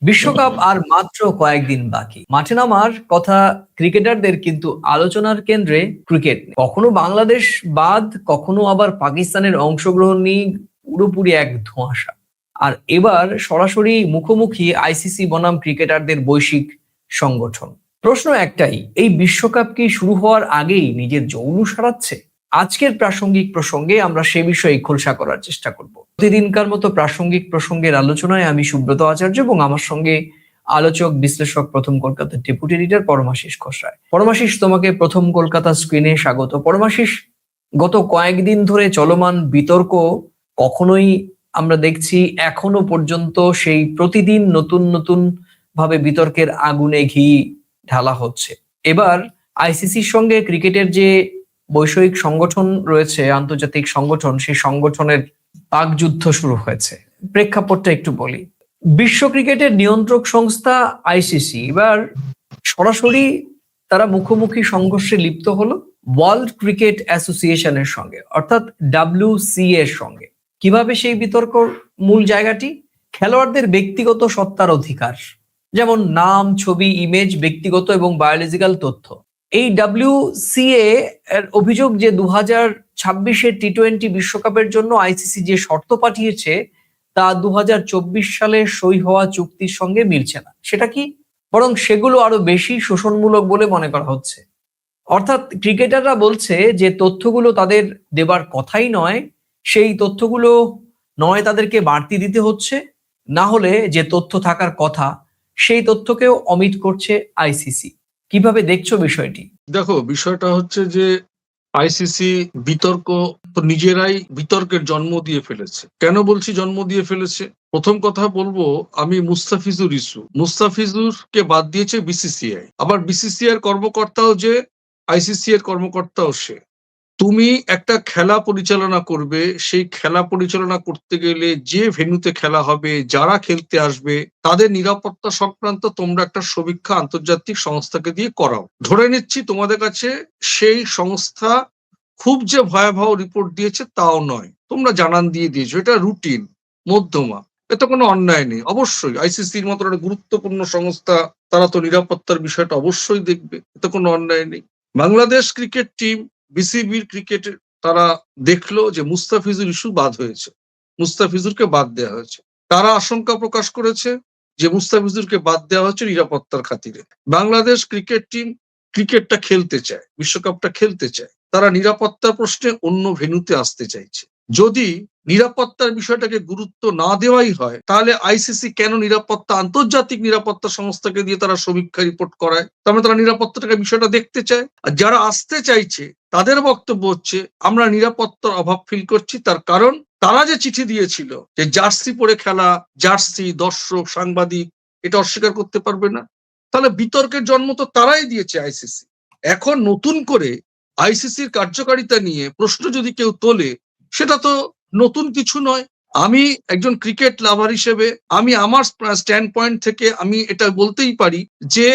বিশ্বকাপ আর মাত্র কয়েকদিন বাকি। মাঠে নামার কথা ক্রিকেটারদের, কিন্তু আলোচনার কেন্দ্রে ক্রিকেট নেই। কখনো বাংলাদেশ বাদ, কখনো আবার পাকিস্তানের অংশগ্রহণ নিয়ে পুরোপুরি এক ধোঁয়াশা। আর এবার সরাসরি মুখোমুখি আইসিসি বনাম ক্রিকেটারদের বৈশ্বিক সংগঠন। প্রশ্ন একটাই, এই বিশ্বকাপ কি শুরু হওয়ার আগেই নিজের যৌলুস হারাচ্ছে? আজকের প্রাসঙ্গিক প্রসঙ্গে আমরা সে বিষয়ে খোলসা করার চেষ্টা করব। প্রতিদিনকার মতো প্রাসঙ্গিক প্রসঙ্গের আলোচনায় আমি সুব্রত আচার্য এবং আমার সঙ্গে আলোচক বিশ্লেষক প্রথম কলকাতার ডেপুটি এডিটর পরমাশিস খোসরায়। পরমাশিস, তোমাকে প্রথম কলকাতা স্ক্রিনে স্বাগত। পরমাশিস, গত কয়েকদিন ধরে চলমান বিতর্ক কখনোই আমরা দেখছি এখনো পর্যন্ত সেই প্রতিদিন নতুন নতুন ভাবে বিতর্কের আগুনে ঘি ঢালা হচ্ছে। এবার আইসিসির সঙ্গে ক্রিকেটের যে বৈষয়িক সংগঠন রয়েছে, আন্তর্জাতিক সংগঠন, সেই সংগঠনের বাকযুদ্ধ শুরু হয়েছে। প্রেক্ষাপটটা একটু বলি। বিশ্ব ক্রিকেটের নিয়ন্ত্রক সংস্থা আইসিসি এবার সরাসরি তারা মুখোমুখি সংঘর্ষে লিপ্ত হলো ওয়ার্ল্ড ক্রিকেট অ্যাসোসিয়েশনের সঙ্গে, অর্থাৎ WCA এর সঙ্গে। কিভাবে সেই বিতর্ক মূল জায়গাটি? খেলোয়াড়দের ব্যক্তিগত সত্তার অধিকার, যেমন নাম, ছবি, ইমেজ, ব্যক্তিগত এবং বায়োলজিক্যাল তথ্য। এই WCA এর অভিযোগ যে 2026-এর T20 বিশ্বকাপের জন্য আইসিসি যে শর্ত পাঠিয়েছে তা 2024 সালে সই হওয়া চুক্তির সঙ্গে মিলছে না। সেটা কি? বরং সেগুলো আরো বেশি শোষণমূলক বলে মনে করা হচ্ছে। অর্থাৎ ক্রিকেটাররা বলছে যে তথ্যগুলো তাদের দেবার কথাই নয়, সেই তথ্যগুলো নয় তাদেরকে বাড়তি দিতে হচ্ছে, না হলে যে তথ্য থাকার কথা সেই তথ্যকেও অমিট করছে আইসিসি। কিভাবে দেখছো বিষয়টি? দেখো, বিষয়টা হচ্ছে যে আইসিসি বিতর্ক তো নিজেরাই বিতর্কের জন্ম দিয়ে ফেলেছে। কেন বলছি জন্ম দিয়ে ফেলেছে? প্রথম কথা বলবো আমি মুস্তাফিজুর ইস্যু। মুস্তাফিজুরকে বাদ দিয়েছে বিসিসিআই, আবার বিসিসিআই এর কর্মকর্তাও যে আইসিসি এর কর্মকর্তাও সে। তুমি একটা খেলা পরিচালনা করবে, সেই খেলা পরিচালনা করতে গেলে যে ভেন্যুতে খেলা হবে, যারা খেলতে আসবে, তাদের নিরাপত্তা সংক্রান্ত তোমরা একটা সমীক্ষা আন্তর্জাতিক সংস্থাকে দিয়ে করাও। ধরে নিচ্ছি তোমাদের কাছে সেই সংস্থা খুব যে ভয়াবহ রিপোর্ট দিয়েছে তাও নয়, তোমরা জানান দিয়ে দিয়েছো, এটা রুটিন, মধ্যমা, এতে কোনো অন্যায় নেই। অবশ্যই আইসিসির মতো একটা গুরুত্বপূর্ণ সংস্থা, তারা তো নিরাপত্তার বিষয়টা অবশ্যই দেখবে, এতে কোনো অন্যায় নেই। বাংলাদেশ ক্রিকেট টিম, বিসিবির ক্রিকেট, তারা দেখলো যে মুস্তাফিজুর ইস্যু বাদ হয়েছে, মুস্তাফিজুরকে বাদ দেওয়া হয়েছে। তারা আশঙ্কা প্রকাশ করেছে যে মুস্তাফিজুরকে বাদ দেওয়া হচ্ছে নিরাপত্তার খাতিরে। বাংলাদেশ ক্রিকেট টিম ক্রিকেটটা খেলতে চায়, বিশ্বকাপটা খেলতে চায়, তারা নিরাপত্তার প্রশ্নে অন্য ভেন্যুতে আসতে চাইছে। যদি নিরাপত্তার বিষয়টাকে গুরুত্ব না দেওয়াই হয়, তাহলে আইসিসি কেন নিরাপত্তা, আন্তর্জাতিক নিরাপত্তা সংস্থাকে দিয়ে তারা সমীক্ষা রিপোর্ট করায়? তার মানে তারা নিরাপত্তাটাকে বিষয়টা দেখতে চায়। আর যারা আসতে চাইছে তাদের বক্তব্য হচ্ছে আমরা নিরাপত্তার অভাব ফিল করছি, তার কারণ তারা যে চিঠি দিয়েছিল যে জার্সি পরে খেলা, জার্সি, দর্শক, সাংবাদিক, এটা অস্বীকার করতে পারবে না। তাহলে বিতর্কের জন্ম তো তারাই দিয়েছে, আইসিসি। এখন নতুন করে আইসিসির কার্যকারিতা নিয়ে প্রশ্ন যদি কেউ তোলে, সেটা তো নতুন কিছু নয়। আমি একজন ক্রিকেট লাভার হিসেবে আমি আমার স্ট্যান্ড পয়েন্ট থেকে আমি এটা বলতেই পারি যে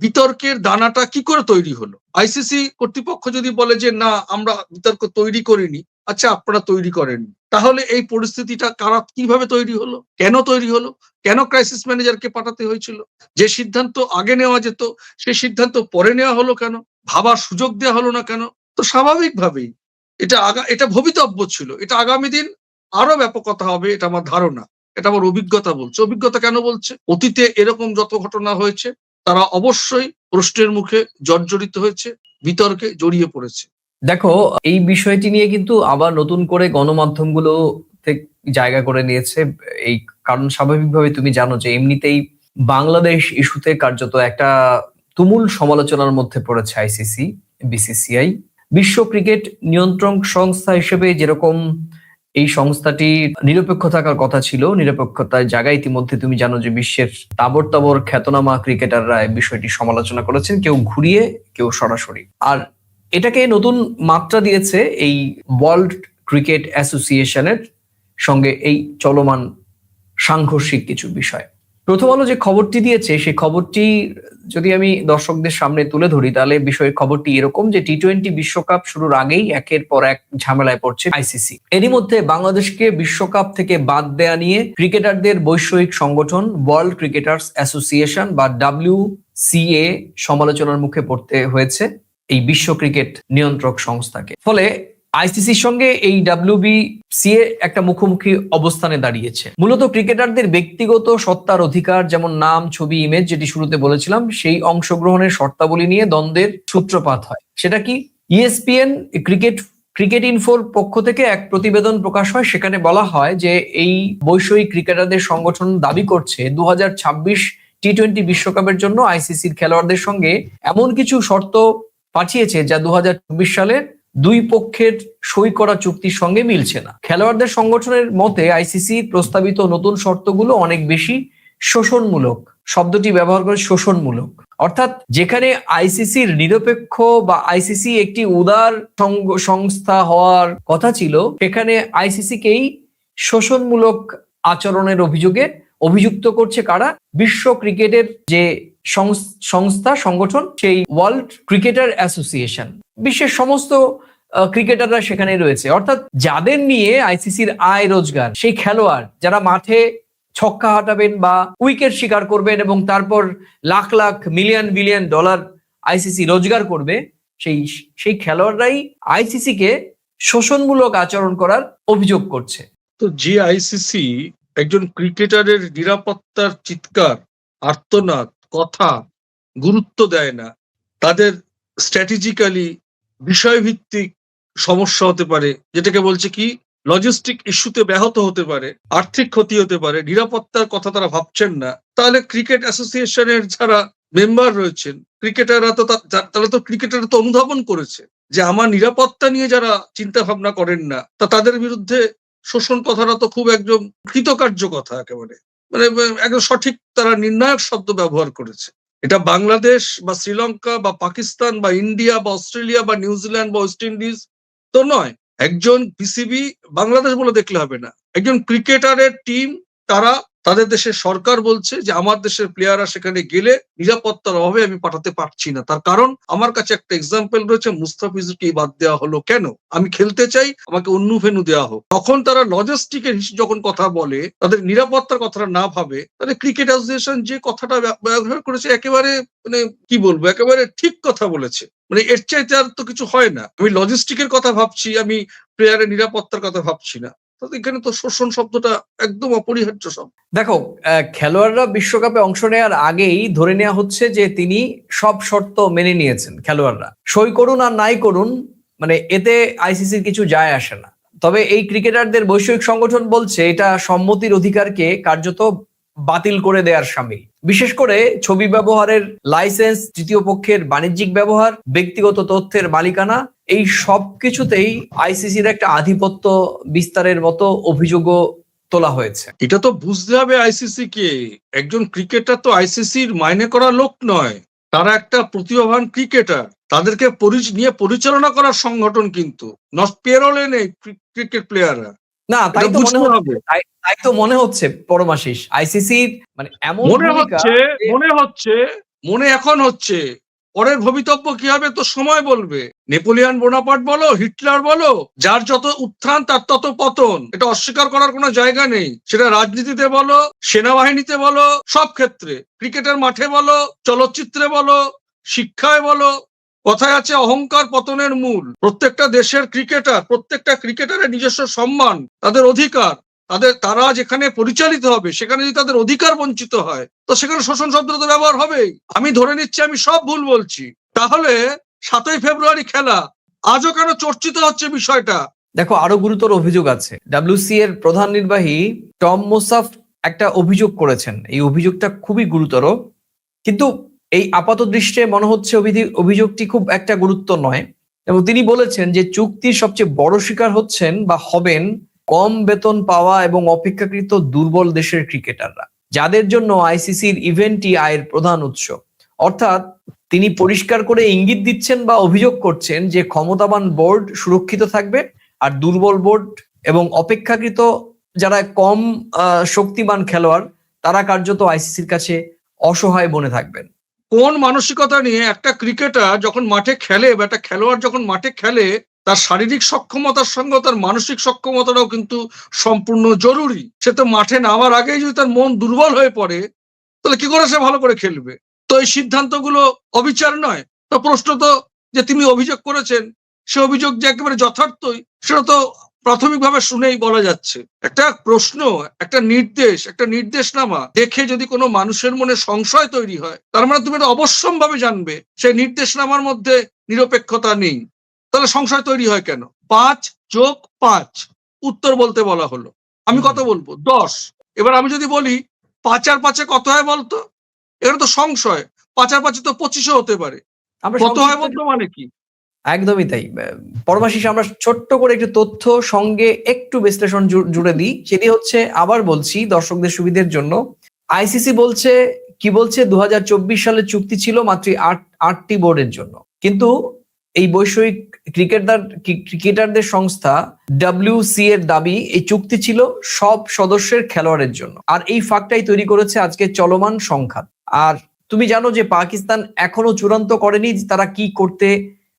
বিতর্কের দানাটা কি করে তৈরি হলো। আইসিসি কর্তৃপক্ষ যদি বলে যে না, আমরা বিতর্ক তৈরি করিনি, আচ্ছা আপনারা তৈরি করেননি, তাহলে এই পরিস্থিতিটা কারা কিভাবে তৈরি হলো, কেন তৈরি হলো, কেন ক্রাইসিস ম্যানেজারকে পাঠাতে হয়েছিল? যে সিদ্ধান্ত আগে নেওয়া যেত সেই সিদ্ধান্ত পরে নেওয়া হলো কেন? ভাবার সুযোগ দেওয়া হলো না কেন? তো স্বাভাবিকভাবেই এটা ভবিতব্য ছিল, এটা আগামী দিন আরো ব্যাপকতা হবে, এটা আমার ধারণা, এটা আমার অভিজ্ঞতা বলছে। অভিজ্ঞতা কেন বলছে? অতীতে এরকম যত ঘটনা হয়েছে তারা অবশ্যই প্রশ্নের মুখে জর্জরিত হয়েছে, বিতর্কে জড়িয়ে পড়েছে। দেখো, এই বিষয়টি নিয়ে কিন্তু আবার নতুন করে গণমাধ্যমগুলো জায়গা করে নিয়েছে। এই কারণ স্বাভাবিকভাবে তুমি জানো যে এমনিতেই বাংলাদেশ ইস্যুতে কার্যত একটা তুমুল সমালোচনার মধ্যে পড়েছে আইসিসি, বিসিসিআই। বিশ্ব ক্রিকেট নিয়ন্ত্রক সংস্থা হিসেবে যেরকম এই সংস্থাটি নিরপেক্ষ থাকার কথা ছিল, নিরপেক্ষতার জায়গায় ইতিমধ্যে তুমি জানো যে বিশ্বের তাবর তাবর খ্যাতনামা ক্রিকেটাররা এই বিষয়টি সমালোচনা করেছেন, কেউ ঘুরিয়ে, কেউ সরাসরি। আর এটাকে নতুন মাত্রা দিয়েছে এই ওয়ার্ল্ড ক্রিকেট অ্যাসোসিয়েশনের সঙ্গে এই চলমান সাংঘর্ষিক কিছু বিষয়। প্রথম আলো যে খবরটি দিয়েছে সেই খবরটি যদি আমি দর্শকদের সামনে তুলে ধরি, তাহলে বিষয়ের খবরটি এরকম যে টি-20 বিশ্বকাপ শুরুর আগেই একের পর এক ঝামেলায় পড়ছে আইসিসি। এরই মধ্যে বাংলাদেশকে বিশ্বকাপ থেকে বাদ দেয়া নিয়ে ক্রিকেটারদের বৈষয়িক সংগঠন ওয়ার্ল্ড ক্রিকেটার্স অ্যাসোসিয়েশন বা WCA সমালোচনার মুখে পড়তে হয়েছে এই বিশ্ব ক্রিকেট নিয়ন্ত্রক সংস্থাকে। ফলে আইসিসির সঙ্গে এই WBCA একটা মুখোমুখি অবস্থানে দাঁড়িয়েছে। মূলত ক্রিকেটারদের ব্যক্তিগত সত্তার অধিকার, যেমন নাম, ছবি, ইমেজ, যেটি শুরুতে বলেছিলাম, সেই অংশগ্রহণের শর্তাবলী নিয়ে দ্বন্দ্বের সূত্রপাত হয়। সেটা কি? ESPN ক্রিকেট ইনফোর পক্ষ থেকে এক প্রতিবেদন প্রকাশ হয়। সেখানে বলা হয় যে এই বৈষয়িক ক্রিকেটারদের সংগঠন দাবি করছে 2026 টি-20 বিশ্বকাপের জন্য আইসিসির খেলোয়াড়দের সঙ্গে এমন কিছু শর্ত পাঠিয়েছে যা 2024 সালের দুই পক্ষের সই করা চুক্তির সঙ্গে মিলছে না। খেলোয়াড়দের সংগঠনের মতে আইসিসির প্রস্তাবিত নতুন শর্তগুলো অনেক বেশি শোষণমূলক। শব্দটি ব্যবহার করে শোষণমূলক, অর্থাৎ যেখানে আইসিসির নিরপেক্ষ বা আইসিসি একটি উদার সংস্থা হওয়ার কথা ছিল, সেখানে আইসিসিকেই শোষণমূলক আচরণের অভিযোগে অভিযুক্ত করছে কারা? বিশ্ব ক্রিকেটের যে সংগঠন, সেই ওয়ার্ল্ড ক্রিকেটার অ্যাসোসিয়েশন। বিশ্বের সমস্ত ক্রিকেটাররা সেখানে রয়েছে। অর্থাৎ যাদের নিয়ে আইসিসির আয় রোজগার, সেই খেলোয়াড় যারা মাঠে ছক্কা হাঁটাবেন বা উইকেট শিকার করবেন এবং তারপর lakh lakh billion dollar ICC রোজগার করবে, সেই খেলোয়াড়রাই আইসিসি কে শোষণমূলক আচরণ করার অভিযোগ করছে। তো যে আইসিসি একজন ক্রিকেটারের নিরাপত্তার চিৎকার, আর্তনাদ, কথা গুরুত্ব দেয় না, তাদের স্ট্র্যাটেজিক্যালি বিষয়ভিত্তিক সমস্যা হতে পারে, যেটাকে বলছে কি লজিস্টিক ইস্যুতে ব্যাহত হতে পারে, আর্থিক ক্ষতি হতে পারে, নিরাপত্তার কথা তারা ভাবছেন না, তাহলে ক্রিকেট অ্যাসোসিয়েশনের যারা মেম্বার রয়েছেন, ক্রিকেটাররা তো তারা তো ক্রিকেটাররা তো অনুধাবন করেছে যে আমার নিরাপত্তা নিয়ে যারা চিন্তা ভাবনা করেন না, তাদের বিরুদ্ধে শোষণ কথাটা তো খুব একদম কৃতকার্য কথা, একেবারে মানে একদম সঠিক তারা নির্ণায়ক শব্দ ব্যবহার করেছে। এটা বাংলাদেশ বা শ্রীলঙ্কা বা পাকিস্তান বা ইন্ডিয়া বা অস্ট্রেলিয়া বা নিউজিল্যান্ড বা ওয়েস্ট ইন্ডিজ তো নয়। একজন পিসিবি বাংলাদেশ বলে দেখলে হবে না, একজন ক্রিকেটারের টিম, তারা তাদের দেশের সরকার বলছে যে আমার দেশের প্লেয়াররা সেখানে গেলে নিরাপত্তার অভাবে আমি পাঠাতে পারছি না। তার কারণ আমার কাছে একটা এক্সাম্পল রয়েছে, মুস্তাফিজুরকে বাদ দেওয়া হলো কেন, আমি খেলতে চাই, আমাকে অন্য ভেন্যু দেওয়া হোক। তখন তারা লজিস্টিকের যখন কথা বলে, তাদের নিরাপত্তার কথাটা না ভাবে, তাহলে ক্রিকেট অ্যাসোসিয়েশন যে কথাটা ব্যবহার করেছে একেবারে মানে কি বলবো, একেবারে ঠিক কথা বলেছে। মানে এর চাইতে আর তো কিছু হয় না। আমি লজিস্টিকের কথা ভাবছি, আমি প্লেয়ারের নিরাপত্তার কথা ভাবছি না। এখানে তো শোষণ শব্দটা একদম অপরিহার্য শব্দ। দেখো, খেলোয়াড়রা বিশ্বকাপে অংশ নেওয়ার আগেই ধরে নেওয়া হচ্ছে যে তিনি সব শর্ত মেনে নিয়েছেন। খেলোয়াড়রা সই করুন আর নাই করুন, মানে এতে আইসিসির কিছু যায় আসে না। তবে এই ক্রিকেটারদের বৈষয়িক সংগঠন বলছে এটা সম্মতির অধিকারকে কার্যত বাতিল করে দেওয়ার সামিল। বিশেষ করে ছবি ব্যবহারের লাইসেন্স, তৃতীয় পক্ষের বাণিজ্যিক ব্যবহার, ব্যক্তিগত তথ্যের মালিকানা, এই সব কিছুতেই আইসিসির একটা আধিপত্য বিস্তারের মতো অভিযোগও তোলা হয়েছে। এটা তো বুঝতে হবে আইসিসি কে, একজন ক্রিকেটার তো আইসিসির মাইনে করা লোক নয়, তারা একটা প্রতিভাবান ক্রিকেটার, তাদেরকে নিয়ে পরিচালনা করার সংগঠন, কিন্তু নট পেরোলে নেই ক্রিকেট প্লেয়াররা। না, তাই তো মনে হচ্ছে পরমাশিস আইসিসি মানে এমন মনে এখন হচ্ছে, পরের ভবিতব্য কি হবে তো সময় বলবে। নেপোলিয়ান বোনাপার্ট বলো, হিটলার বলো, যার যত উত্থান তার তত পতন, এটা অস্বীকার করার কোনো জায়গা নেই। সেটা রাজনীতিতে বলো, সেনাবাহিনীতে বলো, সব ক্ষেত্রে, ক্রিকেটের মাঠে বলো, চলচ্চিত্রে বলো, শিক্ষায় বলো, কথায় আছে অহংকার পতনের মূল। প্রত্যেকটা দেশের প্রত্যেকটা ক্রিকেটারের নিজস্ব সম্মান, তাদের অধিকার, তারা যেখানে পরিচালিত হবে সেখানে যদি তাদের অধিকার বঞ্চিত হয়, তো সেখানে শোষণ শব্দ তো ব্যবহার হবেই। আমি ধরে নিচ্ছি আমি সব ভুল বলছি, তাহলে 7ই ফেব্রুয়ারি খেলা আজও কেন চর্চিত হচ্ছে বিষয়টা? দেখো, আরো গুরুতর অভিযোগ আছে। WCA এর প্রধান নির্বাহী টম মোসাফ একটা অভিযোগ করেছেন। এই অভিযোগটা খুবই গুরুতর, কিন্তু এই আপাত দৃষ্টে মনে হচ্ছে অভিযোগটি খুব একটা গুরুত্ব নয়। এবং তিনি বলেছেন যে চুক্তির সবচেয়ে বড় শিকার হচ্ছেন বা হবেন কম বেতন পাওয়া এবং অপেক্ষাকৃত দুর্বল দেশের ক্রিকেটাররা, যাদের জন্য আইসিসির ইভেন্টই আয়ের প্রধান উৎস। অর্থাৎ তিনি পরিষ্কার করে ইঙ্গিত দিচ্ছেন বা অভিযোগ করছেন যে ক্ষমতাবান বোর্ড সুরক্ষিত থাকবে, আর দুর্বল বোর্ড এবং অপেক্ষাকৃত যারা কম শক্তিমান খেলোয়াড় তারা কার্যত আইসিসির কাছে অসহায় বনে থাকবেন। কোন মানসিকতা নিয়ে একটা ক্রিকেটার যখন মাঠে খেলে বা একটা খেলোয়াড় যখন মাঠে খেলে, তার শারীরিক সক্ষমতার সঙ্গে তার মানসিক সক্ষমতাটাও কিন্তু সম্পূর্ণ জরুরি। সে তো মাঠে নামার আগেই যদি তার মন দুর্বল হয়ে পড়ে, তাহলে কি করে সে ভালো করে খেলবে? তো এই সিদ্ধান্তগুলো অবিচার নয়? তো প্রশ্ন তো, যে তিনি অভিযোগ করেছেন, সে অভিযোগ যে একেবারে যথার্থই, সেটা তো প্রাথমিকভাবে শুনেই বলা যাচ্ছে। একটা প্রশ্ন, একটা নির্দেশ, একটা নির্দেশনামা দেখে যদি কোনো মানুষের মনে সংশয় তৈরি হয়, তার মানে তুমি এটা অবশ্যম্ভাবে জানবে সেই নির্দেশনামার মধ্যে নিরপেক্ষতা নেই। তাহলে সংশয় তৈরি হয় কেন? 5+5 উত্তর বলতে বলা হলো। আমি কত বলবো? 10। এবার আমি যদি বলি 5 আর 5 কত হয় বলতো? এটা তো সংশয়। 5 আর 5 তো 25ও হতে পারে। আমরা কত হয় সংক্ষিপ্ত বলতো মানে কি? একদমই তাই। পরমাশিস, আমরা ছোট্ট করে একটু তথ্য সঙ্গে একটু বিশ্লেষণ জুড়ে দিই। সেটি হচ্ছে, আবার বলছি দর্শকদের সুবিধার জন্য, আইসিসি বলছে, কি বলছে, 2024 সালের চুক্তি ছিল মাত্র 8টি বোর্ডের জন্য, কিন্তু এই বৈষয়িক ক্রিকেটারদের সংস্থা WC এর দাবি এই চুক্তি ছিল সব সদস্যের খেলোয়াড়ের জন্য। আর এই ফাঁকটাই তৈরি করেছে আজকে চলমান সংঘাত। আর তুমি জানো যে পাকিস্তান এখনো চূড়ান্ত করেনি তারা কি করতে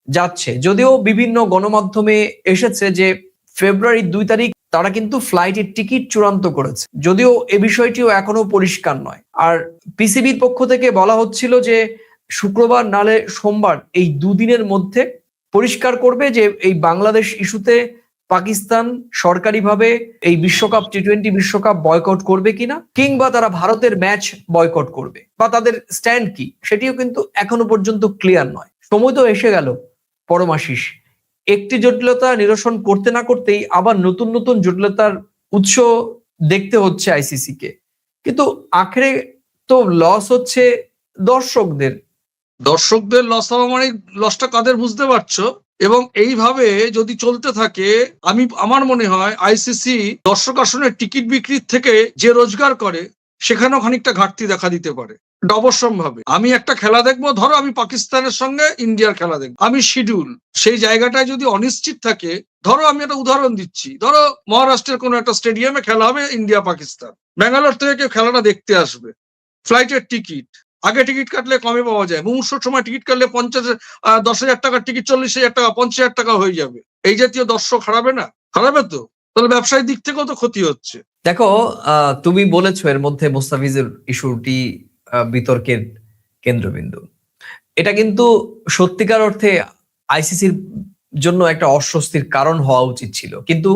যাচ্ছে, যদিও বিভিন্ন গণমাধ্যমে এসেছে যে ফেব্রুয়ারি 2 তারিখ তারা কিন্তু ফ্লাইটের টিকিট চূড়ান্ত করেছে, যদিও এ বিষয়টিও এখনো পরিষ্কার নয়। আর পিসিবির পক্ষ থেকে বলা হচ্ছিল যে শুক্রবার নালে সোমবার এই দুদিনের মধ্যে পরিষ্কার করবে যে এই বাংলাদেশ ইস্যুতে পাকিস্তান সরকারিভাবে এই বিশ্বকাপ T20 বিশ্বকাপ বয়কট করবে কিনা, কিংবা তারা ভারতের ম্যাচ বয়কট করবে, বা তাদের স্ট্যান্ড কি, সেটিও কিন্তু এখনো পর্যন্ত ক্লিয়ার নয়। সময় তো এসে গেল পরমাশিস, একটি জটিলতা নিরসন করতে না করতেই আবার নতুন নতুন জটিলতার উৎস দেখতে হচ্ছে আইসিসি কে। কিন্তু আখেরে তো লস হচ্ছে দর্শকদের। দর্শকদের লস হওয়া মানে লসটা কাদের বুঝতে পারছো? এবং এইভাবে যদি চলতে থাকে, আমার মনে হয় আইসিসি দর্শক আসনের টিকিট বিক্রির থেকে যে রোজগার করে, সেখানেও খানিকটা ঘাটতি দেখা দিতে পারে। এটা অবশ্যম্ভাবে। আমি একটা খেলা দেখবো, ধরো আমি পাকিস্তানের সঙ্গে ইন্ডিয়ার খেলা দেখবো, আমি শিডিউল, সেই জায়গাটায় যদি অনিশ্চিত থাকে, ধরো আমি একটা উদাহরণ দিচ্ছি, ধরো মহারাষ্ট্রের কোনো একটা স্টেডিয়ামে খেলা হবে ইন্ডিয়া পাকিস্তান, ব্যাঙ্গালোর থেকে কেউ খেলাটা দেখতে আসবে, ফ্লাইটের টিকিট আগে টিকিট কাটলে কমে পাওয়া যায়, মুমূর্ষুর সময় টিকিট কাটলে 10,000 টাকার টিকিট 40,000 টাকা 50,000 টাকা হয়ে যাবে। এই জাতীয় দর্শক হারাবে না? হারাবে তো। তাহলে ব্যবসায়িক দিক থেকেও তো ক্ষতি হচ্ছে। দেখো, তুমি বলেছো এর মধ্যে মুস্তাফিজের ইস্যুটি বিতর্কের কেন্দ্রবিন্দু। এটা কিন্তু সত্যিকার অর্থে আইসিসির জন্য একটা অস্বস্তির কারণ হওয়া উচিত ছিল, কিন্তু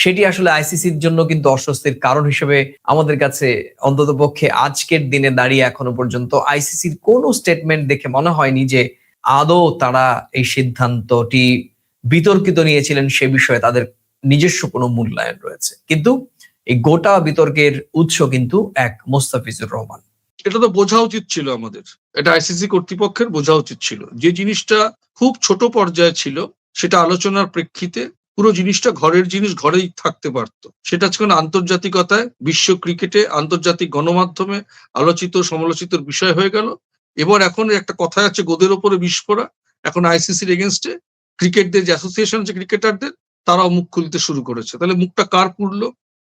সেটি আসলে আইসিসির জন্য কিন্তু অস্বস্তির কারণ হিসেবে আমাদের কাছে অন্তত পক্ষে আজকের দিনে দাঁড়িয়ে এখনো পর্যন্ত আইসিসির কোনো স্টেটমেন্ট দেখে মনে হয়নি যে আদৌ তারা এই সিদ্ধান্তটি বিতর্কিত নিয়েছিলেন, সে বিষয়ে তাদের নিজস্ব কোনো মূল্যায়ন রয়েছে। কিন্তু এই গোটা বিতর্কের উৎস কিন্তু এক মোস্তাফিজুর রহমান। এটা তো বোঝা উচিত ছিল আমাদের, এটা আইসিসি কর্তৃপক্ষের বোঝা উচিত ছিল। যে জিনিসটা খুব ছোট পর্যায়ে ছিল, সেটা আলোচনার প্রেক্ষিতে পুরো জিনিসটা ঘরের জিনিস ঘরেই থাকতে পারতো। সেটা আজকে আন্তর্জাতিকতায়, বিশ্ব ক্রিকেটে, আন্তর্জাতিক গণমাধ্যমে আলোচিত সমালোচিত বিষয় হয়ে গেল। এবার এখন একটা কথা আছে, গোদের ওপরে বিস্ফোরা। এখন আইসিসির এগেনস্টে ক্রিকেটদের যে অ্যাসোসিয়েশন আছে ক্রিকেটারদের, তারাও মুখ খুলতে শুরু করেছে। তাহলে মুখটা কার পুরলো?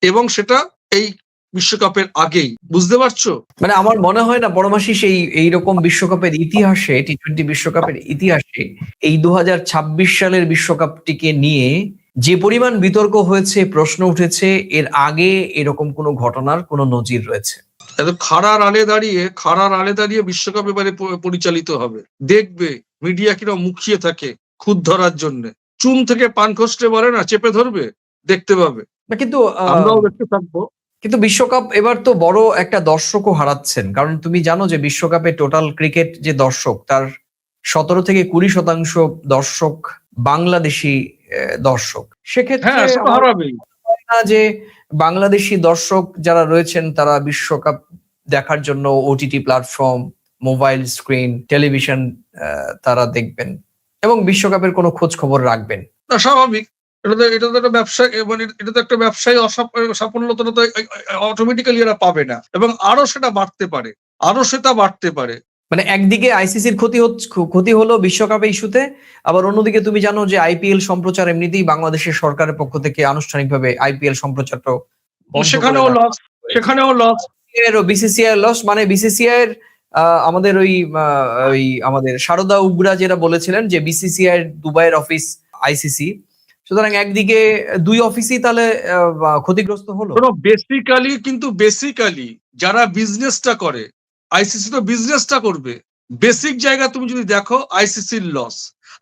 এবং সেটা এই বিশ্বকাপের আগেই, বুঝতে পারছো? মানে আমার মনে হয় না পরমাশিস এইরকম বিশ্বকাপের ইতিহাসে, T20 বিশ্বকাপের ইতিহাসে এই 2026 সালের বিশ্বকাপটিকে নিয়ে যে পরিমাণ বিতর্ক হয়েছে, প্রশ্ন উঠেছে, এর আগে এরকম কোনো ঘটনার কোনো নজির রয়েছে। এত খাড়ার আলে দাঁড়িয়ে বিশ্বকাপ এবারে পরিচালিত হবে। দেখবে মিডিয়া কিরকম মুখিয়ে থাকে খুদ ধরার জন্য। চুন থেকে পান খসলে বলে না, চেপে ধরবে, দেখতে পাবে। না, কিন্তু আমরাও দেখতে থাকবো। কিন্তু বিশ্বকাপ এবার তো বড় একটা দর্শকও হারাচ্ছেন, কারণ তুমি জানো যে বিশ্বকাপে টোটাল ক্রিকেট যে দর্শক, তার 17 থেকে 20% দর্শক বাংলাদেশি দর্শক। সেক্ষেত্রে হ্যাঁ, সেটা হারাবেই। না যে বাংলাদেশি দর্শক যারা রয়েছেন তারা বিশ্বকাপ দেখার জন্য OTT platform, mobile screen, television তারা দেখবেন এবং বিশ্বকাপের কোনো খোঁজ খবর রাখবেন না, স্বাভাবিক। এটা তো একটা ব্যবসা, মানে এটা তো একটা ব্যবসায়ী সাফল্যতা তো অটোমেটিক্যালি এরা পাবে না, এবং আরো সেটা বাড়তে পারে। মানে একদিকে আইসিসির ক্ষতি হলো বিশ্বকাপে ইস্যুতে, আবার অন্যদিকে তুমি জানো যে আইপিএল সম্প্রচার এমনিতেই বাংলাদেশের সরকারের পক্ষ থেকে আনুষ্ঠানিকভাবে আইপিএল সম্প্রচারটাও সেখানেও লস। বিসিসিআই লস মানে বিসিসিআই এর আমাদের ওই আমাদের সারদা উগ্রা যেটা বলেছিলেন যে বিসিসিআই এর দুবাইয়ের অফিস আইসিসি, সুতরাং একদিকে দুই অফিসই তাহলে ক্ষতিগ্রস্ত হলো। বেসিক্যালি যারা বিজনেসটা করে, আইসিসি তো বিজনেসটা করবে। বেসিক জায়গা তুমি যদি দেখো, আইসিসির লস।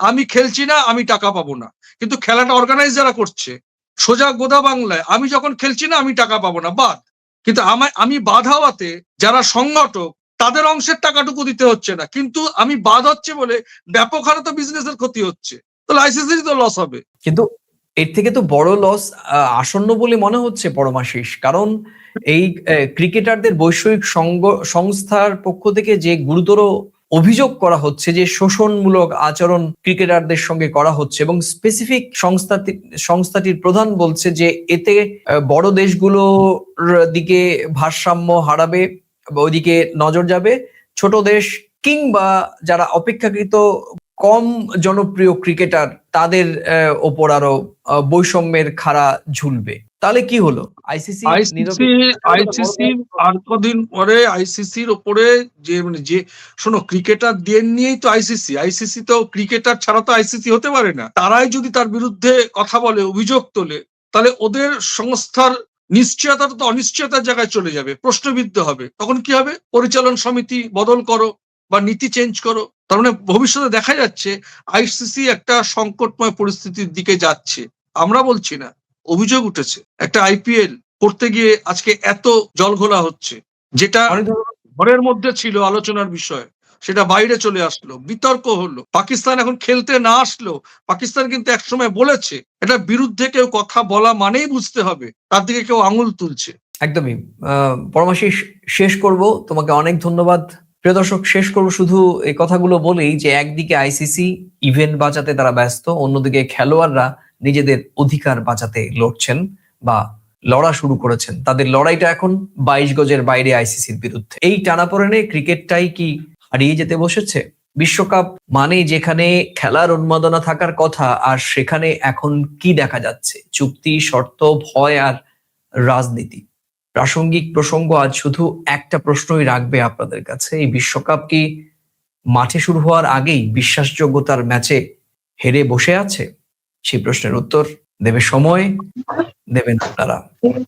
আমি খেলছি না, আমি টাকা পাবো না, কিন্তু খেলাটা অর্গানাইজ যারা করছে, সোজা গোদা বাংলায়, আমি যখন খেলছি না আমি টাকা পাবো না, বাদ। কিন্তু আমি বাদ হওয়াতে যারা সংগঠক তাদের অংশের টাকাটুকু দিতে হচ্ছে না, কিন্তু আমি বাদ হচ্ছে বলে ব্যাপক হারে তো বিজনেসের ক্ষতি হচ্ছে, তাহলে আইসিসির তো লস হবে। কিন্তু এর থেকে তো বড় লস আসন্ন বলে মনে হচ্ছে পরমাশিস, কারণ এই ক্রিকেটারদের বৈষয়িক সংস্থার পক্ষ থেকে যে গুরুতর অভিযোগ করা হচ্ছে যে শোষণমূলক আচরণ ক্রিকেটারদের সঙ্গে করা হচ্ছে, এবং স্পেসিফিক সংস্থাটির প্রধান বলছে যে এতে বড় দেশগুলোর দিকে ভারসাম্য হারাবে, ওইদিকে নজর যাবে, ছোট দেশ কিংবা যারা অপেক্ষাকৃত কম জনপ্রিয় ক্রিকেটার তাদের ওপর আরো বৈষম্যের খাড়া ঝুলবে। তাহলে কি হলো? আইসিসি আর কদিন পরে আইসিসির ওপরে যে শোনো, ক্রিকেটারদের নিয়েই তো আইসিসি তো ক্রিকেটার ছাড়া তো আইসিসি হতে পারে না। তারাই যদি তার বিরুদ্ধে কথা বলে, অভিযোগ তোলে, তাহলে ওদের সংস্থার নিশ্চয়তা তো অনিশ্চয়তার জায়গায় চলে যাবে, প্রশ্নবিদ্ধ হবে। তখন কি হবে? পরিচালন সমিতি বদল করো বা নীতি চেঞ্জ করো। তার মানে ভবিষ্যতে দেখা যাচ্ছে আইসিসি একটা সংকটময় পরিস্থিতির দিকে যাচ্ছে। আমরা বলছি না, অভিযোগ উঠেছে। একটা আইপিএল করতে গিয়ে আজকে এত জলঘোলা হচ্ছে, যেটা ঘরের মধ্যে ছিল আলোচনার বিষয়, সেটা বাইরে চলে আসলো, বিতর্ক হলো। পাকিস্তান এখন খেলতে না আসলো, পাকিস্তান কিন্তু একসময় বলেছে, এটা বিরুদ্ধে কেউ কথা বলা মানেই বুঝতে হবে তার দিকে কেউ আঙুল তুলছে। একদমই। পরমাশিস, শেষ করব, তোমাকে অনেক ধন্যবাদ। প্রিয় দর্শক, শেষ করব শুধু এই কথাগুলো বলেই যে একদিকে আইসিসি ইভেন্ট বাঁচাতে তারা ব্যস্ত, অন্যদিকে খেলোয়াড়রা নিজেদের অধিকার বাঁচাতে লড়ছেন বা লড়া শুরু করেছেন। তাদের লড়াইটা এখন 22 গজের বাইরে আইসিসির বিরুদ্ধে। এই টানাপোড়েনে ক্রিকেটটাই কি হারিয়ে যেতে বসেছে? বিশ্বকাপ মানে যেখানে খেলার উন্মাদনা থাকার কথা, আর সেখানে এখন কি দেখা যাচ্ছে? চুক্তি, শর্ত, ভয় আর রাজনীতি। প্রাসঙ্গিক প্রসঙ্গ আজ শুধু একটা প্রশ্নই রাখবে আপনাদের কাছে: এই বিশ্বকাপ কি মাঠে শুরু হওয়ার আগেই বিশ্বাসযোগ্যতার ম্যাচে হেরে বসে আছে? সেই প্রশ্নের উত্তর দেবে সময়, দেবেন আপনারা।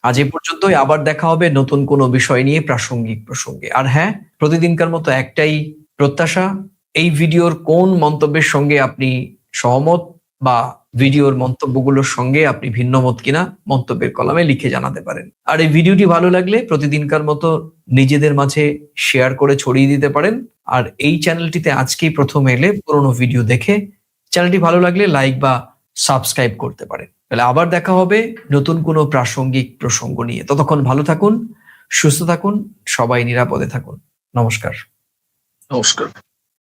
আজ এই পর্যন্তই। আবার দেখা হবে নতুন কোনো বিষয় নিয়ে, প্রাসঙ্গিক প্রসঙ্গে। আর হ্যাঁ, প্রতিদিনকার মতো একটাই প্রত্যাশা, এই ভিডিওর কোন মন্তব্যের সঙ্গে আপনি সহমত বা ভিডিওর মন্তব্যগুলোর সঙ্গে আপনি ভিন্ন মত কিনা মন্তব্যের কলামে লিখে জানাতে পারেন। আর এই ভিডিওটি ভালো লাগলে প্রতিদিনকার মতো নিজেদের মাঝে শেয়ার করে ছড়িয়ে দিতে পারেন। আর এই চ্যানেলটিতে আজকেই প্রথম এলে পুরোনো ভিডিও দেখে চ্যানেলটি ভালো লাগলে লাইক বা সাবস্ক্রাইব করতে পারেন। তাহলে আবার দেখা হবে নতুন কোনো প্রাসঙ্গিক প্রসঙ্গ নিয়ে। ততক্ষণ ভালো থাকুন, সুস্থ থাকুন, সবাই নিরাপদে থাকুন। নমস্কার। নমস্কার।